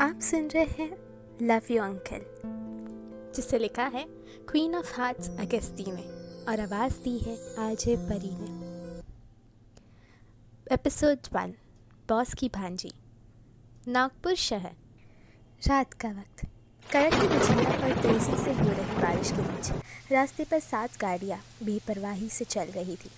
आप सुन रहे हैं लव यू अंकल, जिसे लिखा है क्वीन ऑफ हार्ट्स अगस्ती ने और आवाज़ दी है आरजे परी ने। एपिसोड 1, बॉस की भांजी। नागपुर शहर, रात का वक्त, कड़कती बिजलियां और तेजी से हो रही बारिश के बीच रास्ते पर 7 गाड़ियां बेपरवाही से चल रही थी।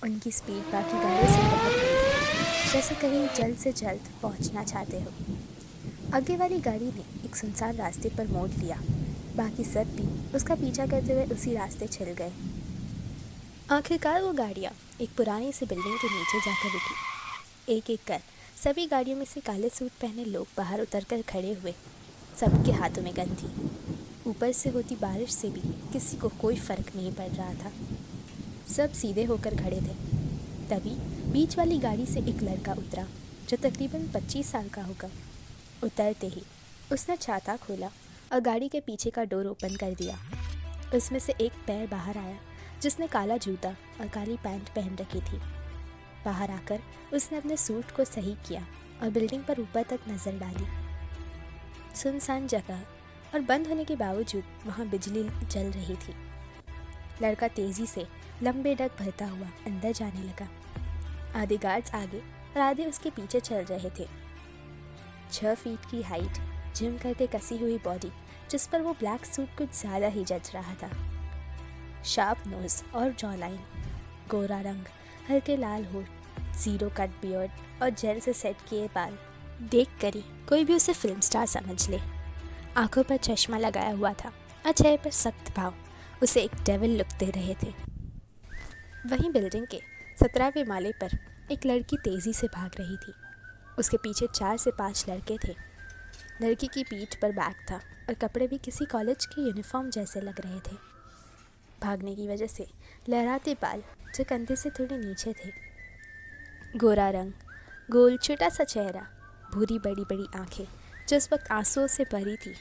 उनकी स्पीड बाकी गाड़ियों से बहुत तेज थी, जैसे कहीं जल्द से जल्द पहुंचना चाहते हो। आगे वाली गाड़ी ने एक सुनसान रास्ते पर मोड़ लिया, बाकी सब भी उसका पीछा करते हुए उसी रास्ते चल गए। आखिरकार वो गाड़ियाँ एक पुरानी सी बिल्डिंग के नीचे जाकर रुकी। एक एक कर सभी गाड़ियों में से काले सूट पहने लोग बाहर उतरकर खड़े हुए। सबके हाथों में गन थी। ऊपर से होती बारिश से भी किसी को कोई फर्क नहीं पड़ रहा था। सब सीधे होकर खड़े थे। तभी बीच वाली गाड़ी से एक लड़का उतरा, जो तकरीबन 25 साल का होगा। उतरते ही उसने छाता खोला और गाड़ी के पीछे का डोर ओपन कर दिया। उसमें से एक पैर बाहर आया, जिसने काला जूता और काली पैंट पहन रखी थी। बाहर आकर उसने अपने सूट को सही किया और बिल्डिंग पर ऊपर तक नज़र डाली। सुनसान जगह और बंद होने के बावजूद वहाँ बिजली जल रही थी। लड़का तेज़ी से लंबे डग भरता हुआ अंदर जाने लगा। आधे गार्ड्स आगे और आधे उसके पीछे चल रहे थे। 6 फीट की हाइट, जिम करके कसी हुई बॉडी, जिस पर वो ब्लैक सूट कुछ ज़्यादा ही जच रहा था। शार्प नोज और जॉ लाइन, गोरा रंग, हल्के लाल होठ, जीरो कट बियर्ड और जेल से सेट किए बाल। देख कर ही कोई भी उसे फिल्म स्टार समझ ले। आंखों पर चश्मा लगाया हुआ था और चेहरे पर सख्त भाव उसे एक डेविल लुक दे रहे थे। वहीं बिल्डिंग के 17वें माले पर एक लड़की तेज़ी से भाग रही थी। उसके पीछे 4 से 5 लड़के थे। लड़की की पीठ पर बैग था और कपड़े भी किसी कॉलेज के यूनिफॉर्म जैसे लग रहे थे। भागने की वजह से लहराते बाल जो कंधे से थोड़े नीचे थे। गोरा रंग, गोल छोटा सा चेहरा, भूरी बड़ी बड़ी आंखें जो इस वक्त आंसुओं से भरी थी,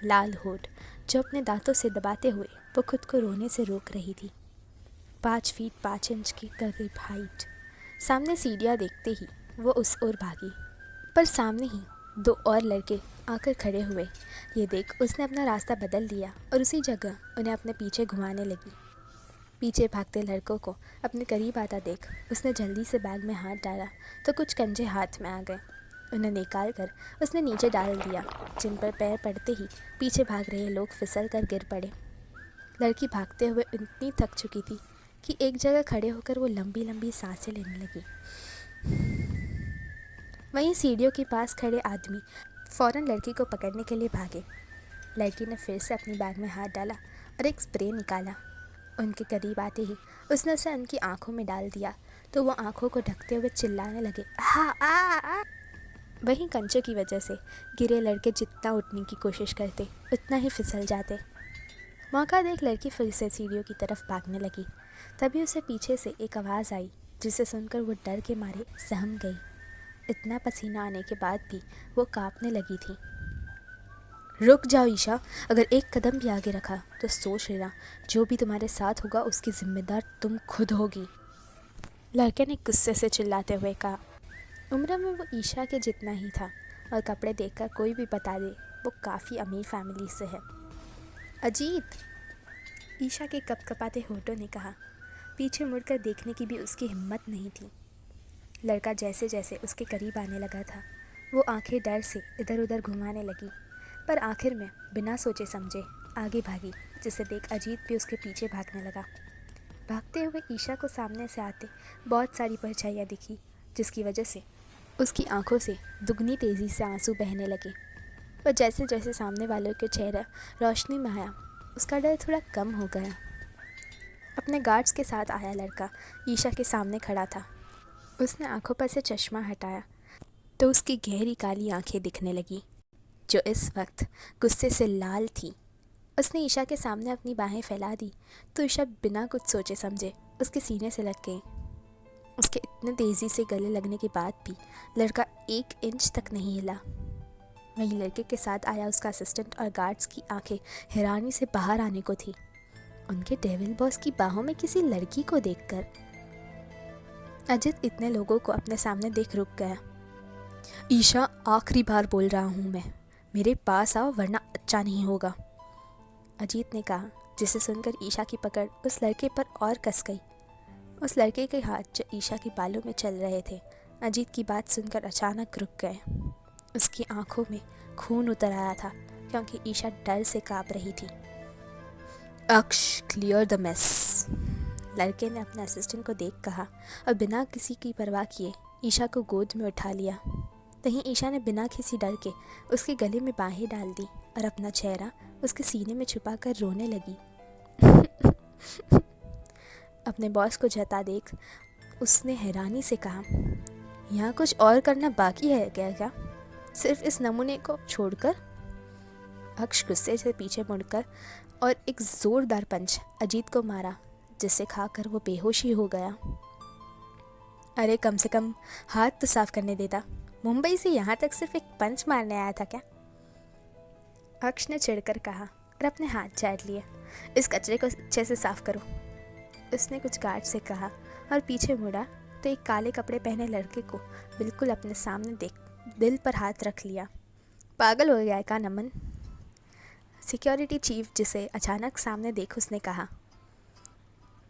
लाल होठ जो अपने दांतों से दबाते हुए वो खुद को रोने से रोक रही थी। 5 फीट 5 इंच की करीब हाइट। सामने सीढ़ियाँ देखते ही वो उस ओर भागी, पर सामने ही 2 और लड़के आकर खड़े हुए। ये देख उसने अपना रास्ता बदल दिया और उसी जगह उन्हें अपने पीछे घुमाने लगी। पीछे भागते लड़कों को अपने करीब आता देख उसने जल्दी से बैग में हाथ डाला तो कुछ कंजे हाथ में आ गए। उन्हें निकाल कर उसने नीचे डाल दिया, जिन पर पैर पड़ते ही पीछे भाग रहे लोग फिसल कर गिर पड़े। लड़की भागते हुए इतनी थक चुकी थी कि एक जगह खड़े होकर वो लंबी लंबी सांसें लेने लगी। वहीं सीढ़ियों के पास खड़े आदमी फ़ौरन लड़की को पकड़ने के लिए भागे। लड़की ने फिर से अपनी बैग में हाथ डाला और एक स्प्रे निकाला। उनके करीब आते ही उसने उसे उनकी आंखों में डाल दिया तो वो आंखों को ढकते हुए चिल्लाने लगे, हाँ आ। वहीं कंचे की वजह से गिरे लड़के जितना उठने की कोशिश करते उतना ही फिसल जाते। मौका देख लड़की फिर से सीढ़ियों की तरफ भागने लगी। तभी उसे पीछे से एक आवाज़ आई, जिसे सुनकर वो डर के मारे सहम गई। इतना पसीना आने के बाद भी वो कांपने लगी थी। रुक जाओ ईशा, अगर एक कदम भी आगे रखा तो सोच लेना जो भी तुम्हारे साथ होगा उसकी जिम्मेदार तुम खुद होगी, लड़के ने गुस्से से चिल्लाते हुए कहा। उम्र में वो ईशा के जितना ही था और कपड़े देखकर कोई भी बता दे वो काफ़ी अमीर फैमिली से है। अजीत, ईशा के कपकपाते होठों ने कहा। पीछे मुड़कर देखने की भी उसकी हिम्मत नहीं थी। लड़का जैसे जैसे उसके करीब आने लगा था वो आंखें डर से इधर उधर घुमाने लगी, पर आखिर में बिना सोचे समझे आगे भागी, जिसे देख अजीत भी उसके पीछे भागने लगा। भागते हुए ईशा को सामने से आते बहुत सारी परछाइयाँ दिखी, जिसकी वजह से उसकी आंखों से दुगनी तेज़ी से आंसू बहने लगे। पर जैसे जैसे सामने वालों के चेहरा रोशनी में आया उसका डर थोड़ा कम हो गया। अपने गार्ड्स के साथ आया लड़का ईशा के सामने खड़ा था। उसने आंखों पर से चश्मा हटाया तो उसकी गहरी काली आंखें दिखने लगी, जो इस वक्त गुस्से से लाल थी। उसने ईशा के सामने अपनी बाहें फैला दी तो ईशा बिना कुछ सोचे समझे उसके सीने से लग गई। उसके इतने तेज़ी से गले लगने के बाद भी लड़का 1 इंच तक नहीं हिला। वहीं लड़के के साथ आया उसका असिस्टेंट और गार्ड्स की आंखें हैरानी से बाहर आने को थी। उनके डेविल बॉस की बाहों में किसी लड़की को देखकर अजित इतने लोगों को अपने सामने देख रुक गया। ईशा, आखिरी बार बोल रहा हूँ मैं, मेरे पास आओ वरना अच्छा नहीं होगा, अजीत ने कहा, जिसे सुनकर ईशा की पकड़ उस लड़के पर और कस गई। उस लड़के के हाथ जो ईशा के बालों में चल रहे थे अजीत की बात सुनकर अचानक रुक गए। उसकी आंखों में खून उतर आया था क्योंकि ईशा डर से कांप रही थी। अक्ष, क्लियर द मेस, लड़के ने अपने असिस्टेंट को देख कहा और बिना किसी की परवाह किए ईशा को गोद में उठा लिया। तहीं ईशा ने बिना किसी डर के उसके गले में बाहें डाल दी और अपना चेहरा उसके सीने में छुपाकर रोने लगी। अपने बॉस को जता देख उसने हैरानी से कहा, यहाँ कुछ और करना बाकी है क्या? सिर्फ इस नमूने को छोड़कर? अक्ष गुस्से से पीछे मुड़कर और एक जोरदार पंच अजीत को मारा, जिसे खाकर वो बेहोश ही हो गया। अरे कम से कम हाथ तो साफ करने देता, मुंबई से यहाँ तक सिर्फ एक पंच मारने आया था क्या? अक्ष ने चिढ़कर कहा और अपने हाथ चाट लिए। इस कचरे को अच्छे से साफ करो, उसने कुछ गार्ड से कहा और पीछे मुड़ा तो एक काले कपड़े पहने लड़के को बिल्कुल अपने सामने देख दिल पर हाथ रख लिया। पागल हो गया है का नमन? सिक्योरिटी चीफ जिसे अचानक सामने देख उसने कहा,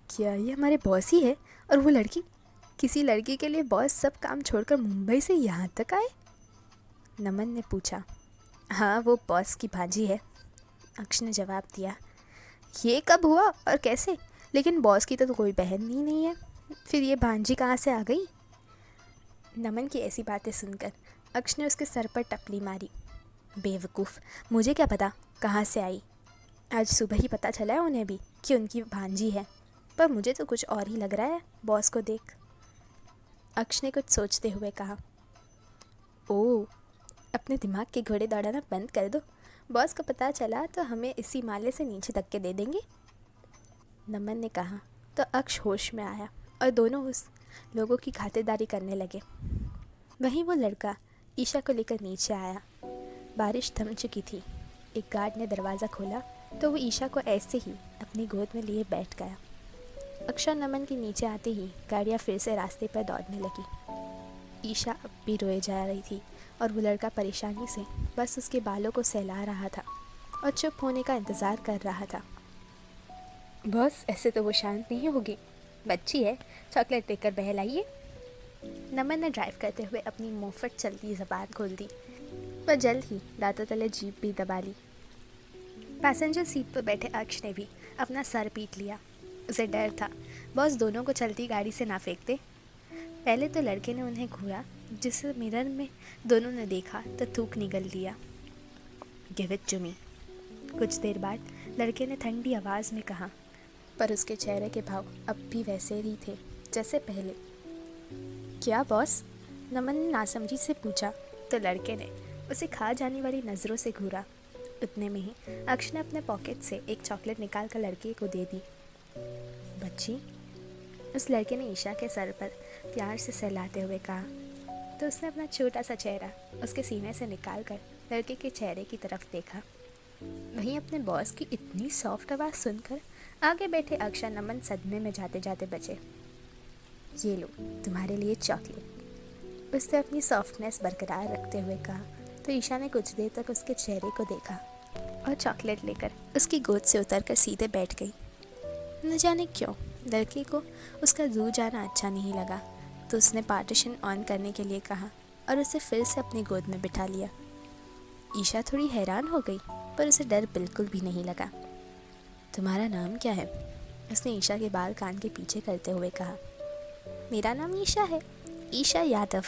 क्या ये हमारे बॉस ही है? और वो लड़की, किसी लड़की के लिए बॉस सब काम छोड़कर मुंबई से यहाँ तक आए? नमन ने पूछा। हाँ, वो बॉस की भांजी है, अक्ष ने जवाब दिया। ये कब हुआ और कैसे? लेकिन बॉस की तो कोई बहन ही नहीं है, फिर ये भांजी कहाँ से आ गई? नमन की ऐसी बातें सुनकर अक्ष ने उसके सर पर टपली मारी। बेवकूफ़, मुझे क्या पता कहाँ से आई? आज सुबह ही पता चला है उन्हें भी कि उनकी भांजी है, पर मुझे तो कुछ और ही लग रहा है बॉस को देख। अक्ष ने कुछ सोचते हुए कहा, ओह, अपने दिमाग के घोड़े दौड़ाना बंद कर दो, बॉस को पता चला तो हमें इसी माले से नीचे धक्के दे देंगे। नमन ने कहा तो अक्ष होश में आया और दोनों उस लोगों की खातिरदारी करने लगे। वहीं वो लड़का ईशा को लेकर नीचे आया। बारिश थम चुकी थी। एक गार्ड ने दरवाज़ा खोला तो वो ईशा को ऐसे ही अपनी गोद में लिए बैठ गया। अक्षर नमन के नीचे आते ही गाड़ियाँ फिर से रास्ते पर दौड़ने लगी। ईशा अब भी रोए जा रही थी और वो लड़का परेशानी से बस उसके बालों को सहला रहा था और चुप होने का इंतज़ार कर रहा था। बस ऐसे तो वो शांत नहीं होगी, बच्ची है, चॉकलेट लेकर बहलाइए। नमन ने ड्राइव करते हुए अपनी मुफ्त चलती ज़बान खोल दी, पर जल्द ही दांतों तले जीप भी दबा ली। पैसेंजर सीट पर बैठे अक्ष ने भी अपना सर पीट लिया। उसे डर था बॉस दोनों को चलती गाड़ी से ना फेंकते। पहले तो लड़के ने उन्हें घूरा, जिसे मिरर में दोनों ने देखा तो थूक निगल लिया। गिव इट टू मी, कुछ देर बाद लड़के ने ठंडी आवाज़ में कहा, पर उसके चेहरे के भाव अब भी वैसे ही थे जैसे पहले। क्या बॉस? नमन ने नासमझी से पूछा तो लड़के ने उसे खा जाने वाली नज़रों से घूरा। उतने में ही अक्ष ने अपने पॉकेट से एक चॉकलेट निकाल कर लड़के को दे दी। बच्ची, उस लड़के ने ईशा के सर पर प्यार से सहलाते हुए कहा तो उसने अपना छोटा सा चेहरा उसके सीने से निकाल कर लड़के के चेहरे की तरफ देखा। वहीं अपने बॉस की इतनी सॉफ्ट आवाज़ सुनकर आगे बैठे अक्षर नमन सदमे में जाते जाते बचे। ये लो तुम्हारे लिए चॉकलेट, उसने अपनी सॉफ्टनेस बरकरार रखते हुए कहा तो ईशा ने कुछ देर तक उसके चेहरे को देखा और चॉकलेट लेकर उसकी गोद से उतरकर सीधे बैठ गई। न जाने क्यों लड़के को उसका दूर जाना अच्छा नहीं लगा तो उसने पार्टीशन ऑन करने के लिए कहा और उसे फिर से अपनी गोद में बिठा लिया। ईशा थोड़ी हैरान हो गई पर उसे डर बिल्कुल भी नहीं लगा। तुम्हारा नाम क्या है? उसने ईशा के बाल कान के पीछे करते हुए कहा। मेरा नाम ईशा है, ईशा यादव।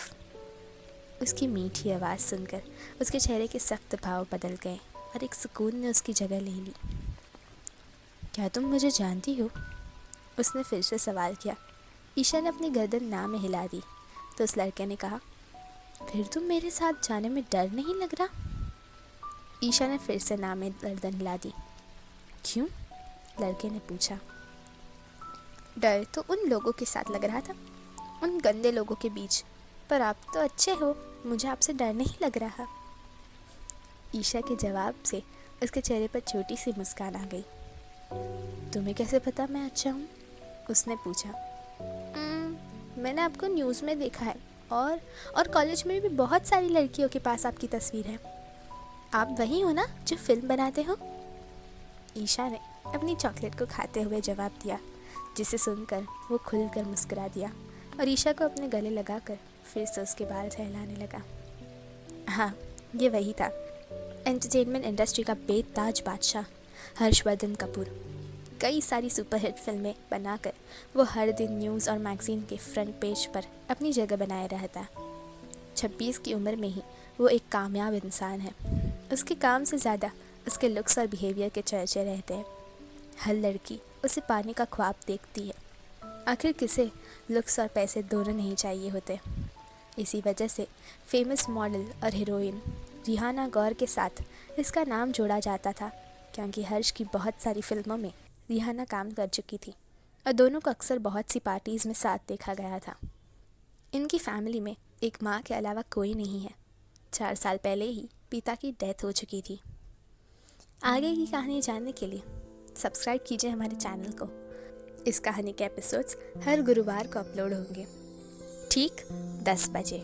उसकी मीठी आवाज़ सुनकर उसके चेहरे के सख्त भाव बदल गए और एक सुकून ने उसकी जगह ले ली। क्या तुम मुझे जानती हो? उसने फिर से सवाल किया। ईशा ने अपनी गर्दन ना में हिला दी तो उस लड़के ने कहा, फिर तुम मेरे साथ जाने में डर नहीं लग रहा? ईशा ने फिर से ना में गर्दन हिला दी। क्यों? लड़के ने पूछा। डर तो उन लोगों के साथ लग रहा था, उन गंदे लोगों के बीच, पर आप तो अच्छे हो, मुझे आपसे डर नहीं लग रहा। ईशा के जवाब से उसके चेहरे पर छोटी सी मुस्कान आ गई। तुम्हें कैसे पता मैं अच्छा हूँ? उसने पूछा। मैंने आपको न्यूज़ में देखा है और कॉलेज में भी बहुत सारी लड़कियों के पास आपकी तस्वीर है। आप वही हो ना जो फिल्म बनाते हो? ईशा ने अपनी चॉकलेट को खाते हुए जवाब दिया, जिसे सुनकर वो खुलकर मुस्कुरा दिया और ईशा को अपने गले लगाकर फिर से उसके बाल सहलाने लगा। हाँ, ये वही था, एंटरटेनमेंट इंडस्ट्री का बेताज बादशाह हर्षवर्धन कपूर। कई सारी सुपरहिट फिल्में बनाकर वो हर दिन न्यूज़ और मैगज़ीन के फ्रंट पेज पर अपनी जगह बनाए रहता। 26 की उम्र में ही वो एक कामयाब इंसान है। उसके काम से ज़्यादा उसके लुक्स और बिहेवियर के चर्चे रहते हैं। हर लड़की उसे पाने का ख्वाब देखती है। आखिर किसे लुक्स और पैसे दोनों नहीं चाहिए होते। इसी वजह से फेमस मॉडल और हीरोइन रिहाना गौर के साथ इसका नाम जोड़ा जाता था, क्योंकि हर्ष की बहुत सारी फिल्मों में रिहाना काम कर चुकी थी और दोनों को अक्सर बहुत सी पार्टीज़ में साथ देखा गया था। इनकी फैमिली में एक माँ के अलावा कोई नहीं है। 4 साल पहले ही पिता की डेथ हो चुकी थी। आगे की कहानी जानने के लिए सब्सक्राइब कीजिए हमारे चैनल को। इस कहानी के एपिसोड्स हर गुरुवार को अपलोड होंगे, ठीक 10 बजे।